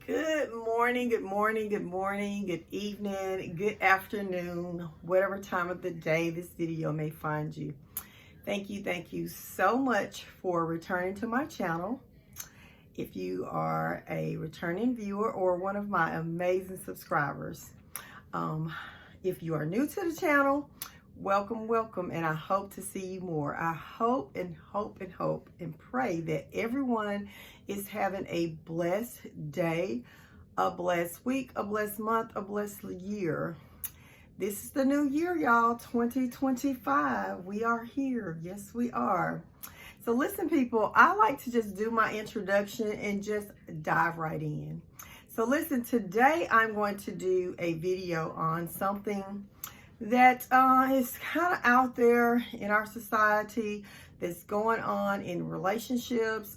Good morning, good morning, good morning, good evening, good afternoon, whatever time of the day this video may find you. Thank you so much for returning to my channel. If you are a returning viewer or one of my amazing subscribers, if you are new to the channel, welcome, and I hope to see you more. I hope and pray that everyone is having a blessed day, a blessed week, a blessed month, a blessed year. This is the new year, y'all, 2025. We are here. Yes, we are. So listen, people, I like to just do my introduction and just dive right in. So listen, today I'm going to do a video on something that is kind of out there in our society, that's going on in relationships,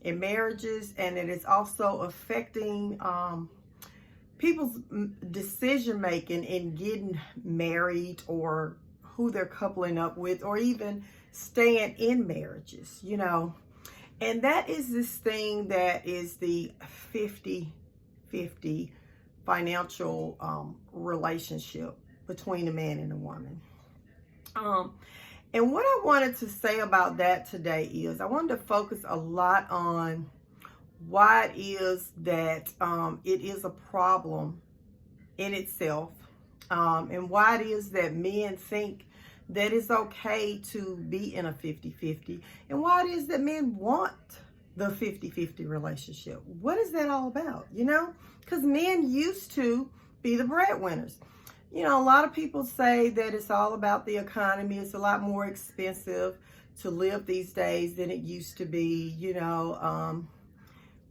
in marriages, and it is also affecting people's decision making in getting married, or who they're coupling up with, or even staying in marriages, and that is this thing that is the 50-50 financial relationship between a man and a woman. And what I wanted to say about that today is I wanted to focus a lot on why it is that it is a problem in itself, and why it is that men think that it's okay to be in a 50-50, and why it is that men want the 50-50 relationship. What is that all about? Because men used to be the breadwinners. A lot of people say that it's all about the economy. It's a lot more expensive to live these days than it used to be.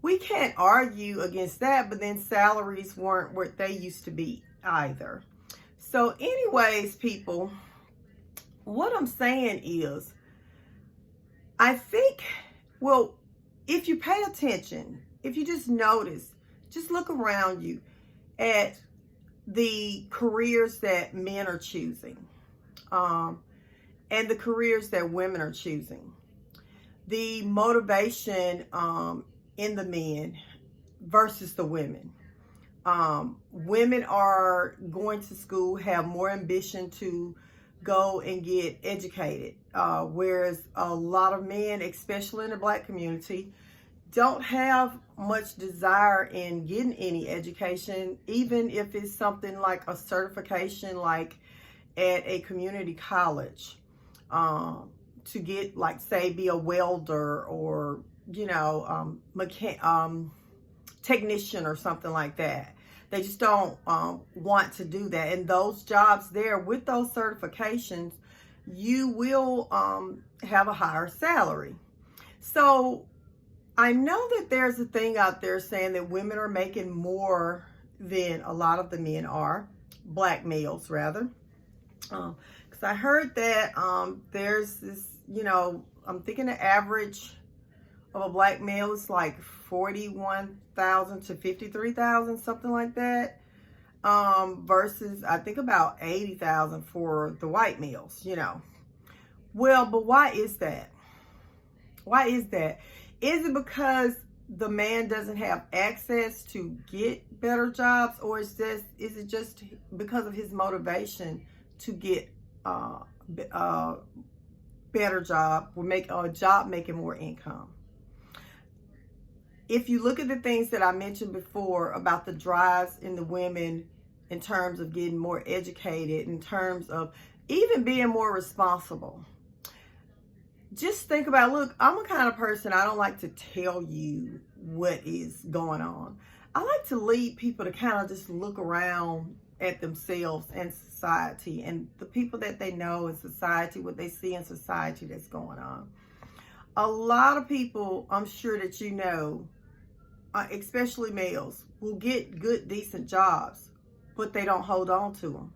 We can't argue against that, but then salaries weren't what they used to be either. So anyways, people, what I'm saying is, I think, well, if you pay attention, if you just notice, just look around you at the careers that men are choosing, and the careers that women are choosing, the motivation in the men versus the women. Women are going to school, have more ambition to go and get educated, whereas a lot of men, especially in the Black community, don't have much desire in getting any education, even if it's something like a certification, like at a community college, to get, like, say, be a welder, or technician or something like that. They just don't want to do that. And those jobs there, with those certifications, you will have a higher salary. So I know that there's a thing out there saying that women are making more than a lot of the men are, Black males rather. Because I heard that there's this, I'm thinking the average of a Black male is like 41,000 to 53,000, something like that, versus I think about 80,000 for the white males, Well, but why is that? Why is that? Is it because the man doesn't have access to get better jobs, or is it just because of his motivation to get a better job, or make a job making more income? If you look at the things that I mentioned before about the drives in the women, in terms of getting more educated, in terms of even being more responsible, just think about, look, I'm a kind of person, I don't like to tell you what is going on. I like to lead people to kind of just look around at themselves and society, and the people that they know in society, what they see in society that's going on. A lot of people, I'm sure that especially males, will get good, decent jobs, but they don't hold on to them.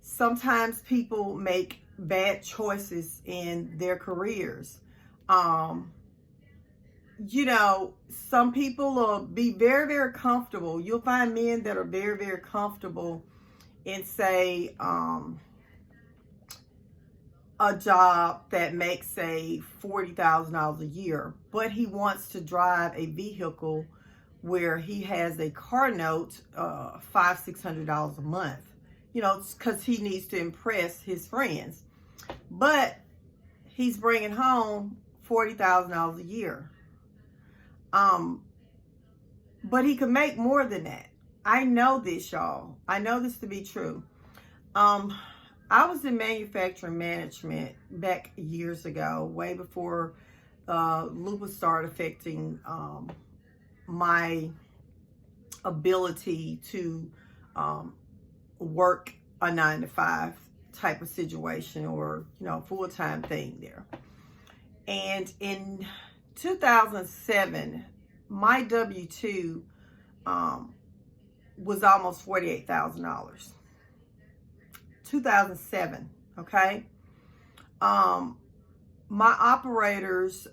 Sometimes people make bad choices in their careers. Some people will be very, very comfortable. You'll find men that are very, very comfortable in, say, a job that makes, say, $40,000 a year, but he wants to drive a vehicle where he has a car note, $500-600 a month, you know, because he needs to impress his friends. But he's bringing home $40,000 a year. But he could make more than that. I know this, y'all. I know this to be true. I was in manufacturing management back years ago, way before lupus started affecting my ability to work a 9-to-5 type of situation, or, you know, full-time thing there. And in 2007, my W-2 was almost $48,000. 2007, okay? My operators,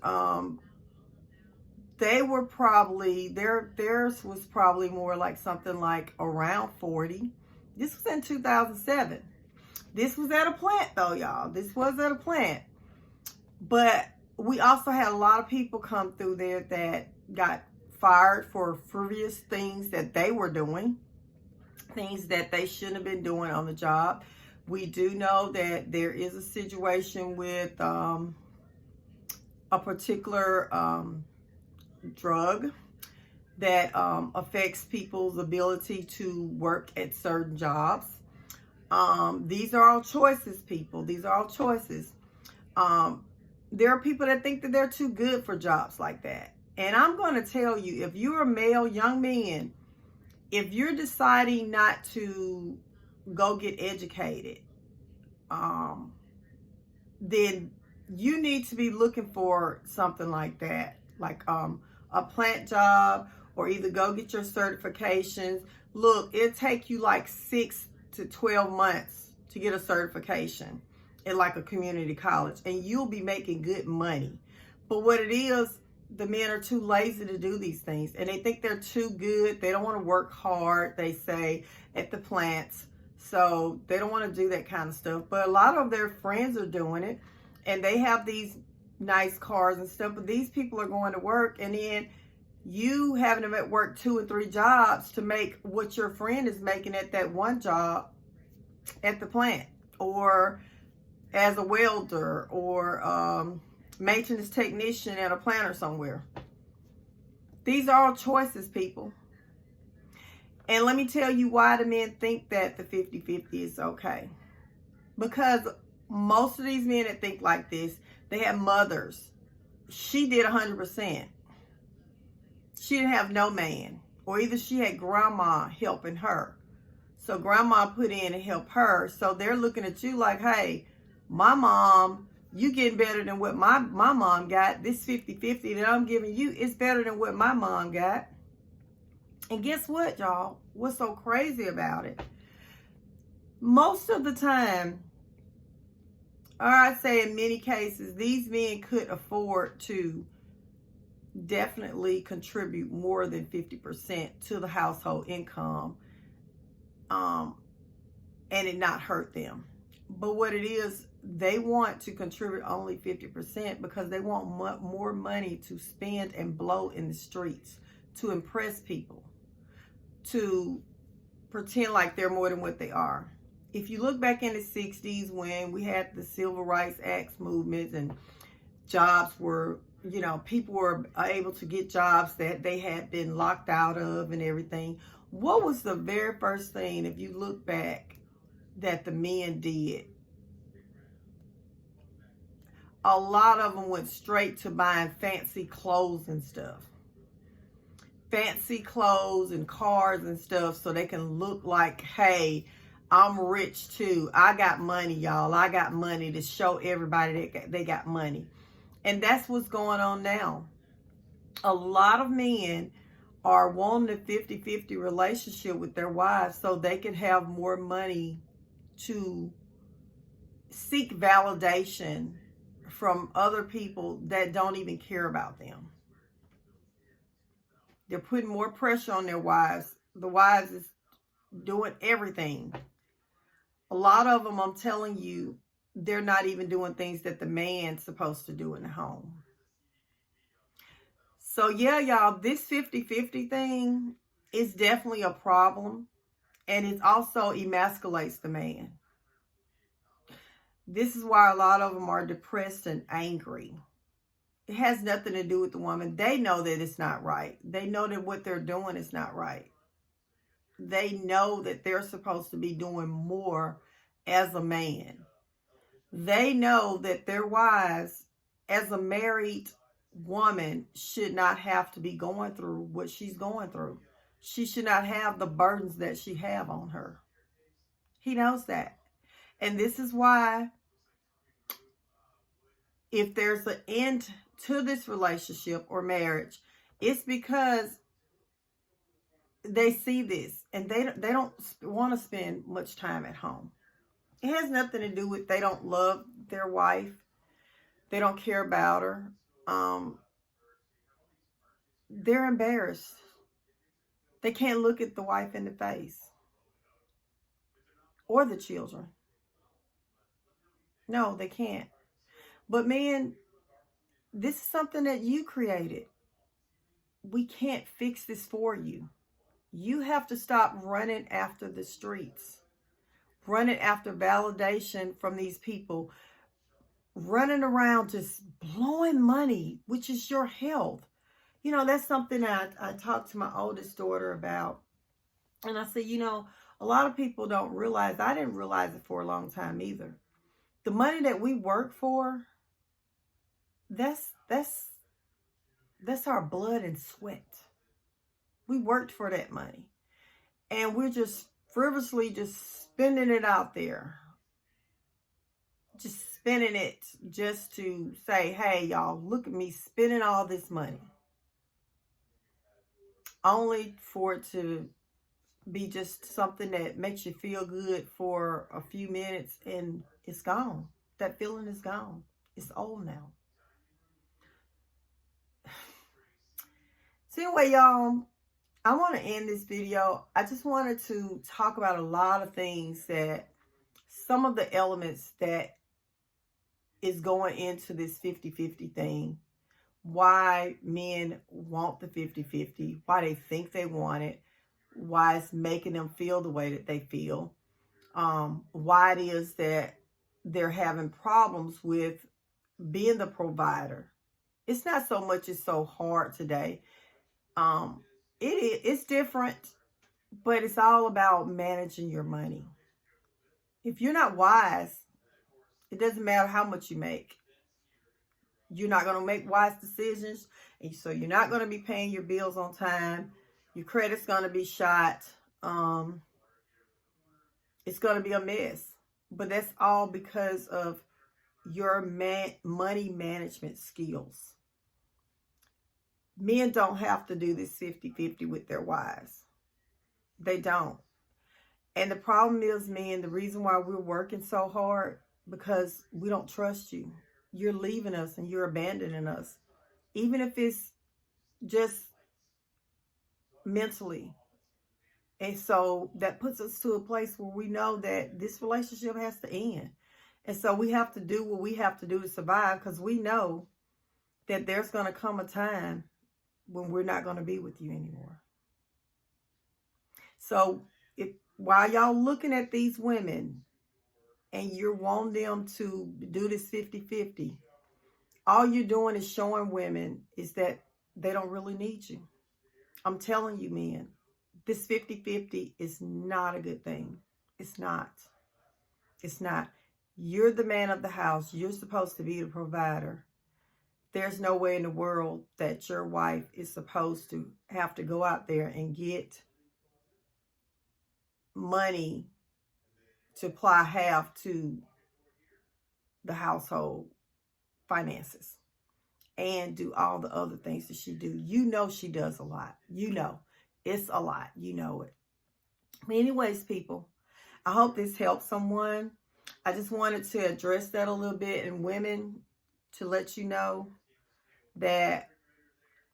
they were probably, theirs was probably more like something like around 40. This was in 2007. This was at a plant though, y'all. This was at a plant. But we also had a lot of people come through there that got fired for frivolous things that they were doing, things that they shouldn't have been doing on the job. We do know that there is a situation with a particular drug that affects people's ability to work at certain jobs. These are all choices, people. These are all choices. There are people that think that they're too good for jobs like that. And I'm going to tell you, if you're a male, young man, if you're deciding not to go get educated, then you need to be looking for something like that, like a plant job, or either go get your certifications. Look, it'll take you like 6 to 12 months to get a certification at like a community college, and you'll be making good money. But what it is, the men are too lazy to do these things, and they think they're too good. They don't want to work hard, they say, at the plants. So they don't want to do that kind of stuff. But a lot of their friends are doing it, and they have these nice cars and stuff. But these people are going to work, and then you having them at work 2 or 3 jobs to make what your friend is making at that one job at the plant, or as a welder, or maintenance technician at a plant or somewhere. These are all choices, people. And let me tell you why the men think that the 50-50 is okay. Because most of these men that think like this, they have mothers. She did 100%. She didn't have no man. Or either she had grandma helping her. So grandma put in and helped her. So they're looking at you like, hey, my mom, you getting better than what my mom got. This 50-50 that I'm giving you is better than what my mom got. And guess what, y'all? What's so crazy about it? Most of the time, or I'd say in many cases, these men could afford to definitely contribute more than 50% to the household income, and it not hurt them. But what it is, they want to contribute only 50% because they want more money to spend and blow in the streets, to impress people, to pretend like they're more than what they are. If you look back in the 60s when we had the Civil Rights Acts movements and jobs were, you know, people were able to get jobs that they had been locked out of and everything, what was the very first thing, if you look back, that the men did? A lot of them went straight to buying fancy clothes and stuff. Fancy clothes and cars and stuff so they can look like, hey, I'm rich too. I got money, y'all. I got money, to show everybody that they got money. And that's what's going on now. A lot of men are wanting a 50-50 relationship with their wives so they can have more money to seek validation from other people that don't even care about them. They're putting more pressure on their wives. The wives is doing everything. A lot of them, I'm telling you, they're not even doing things that the man's supposed to do in the home. So yeah, y'all, this 50-50 thing is definitely a problem. And it also emasculates the man. This is why a lot of them are depressed and angry. It has nothing to do with the woman. They know that it's not right. They know that what they're doing is not right. They know that they're supposed to be doing more as a man. They know that their wives, as a married woman, should not have to be going through what she's going through. She should not have the burdens that she have on her. He knows that. And this is why, if there's an end to this relationship or marriage, it's because they see this and they don't want to spend much time at home. It has nothing to do with they don't love their wife. They don't care about her. They're embarrassed. They can't look at the wife in the face or the children. No, they can't. But man, this is something that you created. We can't fix this for you. You have to stop running after the streets, running after validation from these people, running around just blowing money, which is your health. You know, that's something I talked to my oldest daughter about. And I said, you know, a lot of people don't realize, I didn't realize it for a long time either. The money that we work for, that's our blood and sweat. We worked for that money. And we're just frivolously just spending it out there. Just spending it just to say, hey, y'all, look at me spending all this money. Only for it to be just something that makes you feel good for a few minutes and it's gone. That feeling is gone. It's old now. So anyway, y'all, I want to end this video. I just wanted to talk about a lot of things, that some of the elements that is going into this 50-50 thing. Why men want the 50-50, why they think they want it, why it's making them feel the way that they feel, why it is that they're having problems with being the provider. It's not so much it's so hard today. It's different, but it's all about managing your money. If you're not wise, it doesn't matter how much you make. You're not going to make wise decisions. And so you're not going to be paying your bills on time. Your credit's going to be shot. It's going to be a mess. But that's all because of your money management skills. Men don't have to do this 50-50 with their wives. They don't. And the problem is, men, the reason why we're working so hard, because we don't trust you. You're leaving us and you're abandoning us. Even if it's just mentally. And so that puts us to a place where we know that this relationship has to end. And so we have to do what we have to do to survive, because we know that there's going to come a time when we're not going to be with you anymore. So while y'all looking at these women and you're wanting them to do this 50-50, all you're doing is showing women is that they don't really need you. I'm telling you, men, this 50-50 is not a good thing. It's not. It's not. You're the man of the house. You're supposed to be the provider. There's no way in the world that your wife is supposed to have to go out there and get money to apply half to the household finances and do all the other things that she do. You know she does a lot. You know. It's a lot. You know it. But anyways, people, I hope this helps someone. I just wanted to address that a little bit, and women, to let you know that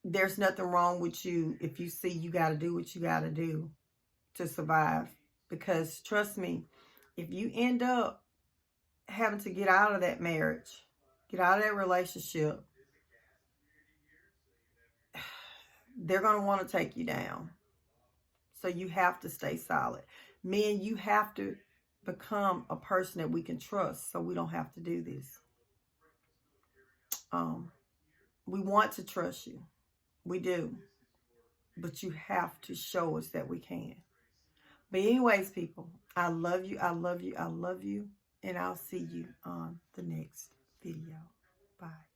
there's nothing wrong with you if you see you got to do what you got to do to survive. Because trust me, if you end up having to get out of that marriage, get out of that relationship, they're going to want to take you down. So you have to stay solid. Men, you have to become a person that we can trust so we don't have to do this. We want to trust you. We do. But you have to show us that we can. But anyways, people, I love you. I love you. I love you. And I'll see you on the next video. Bye.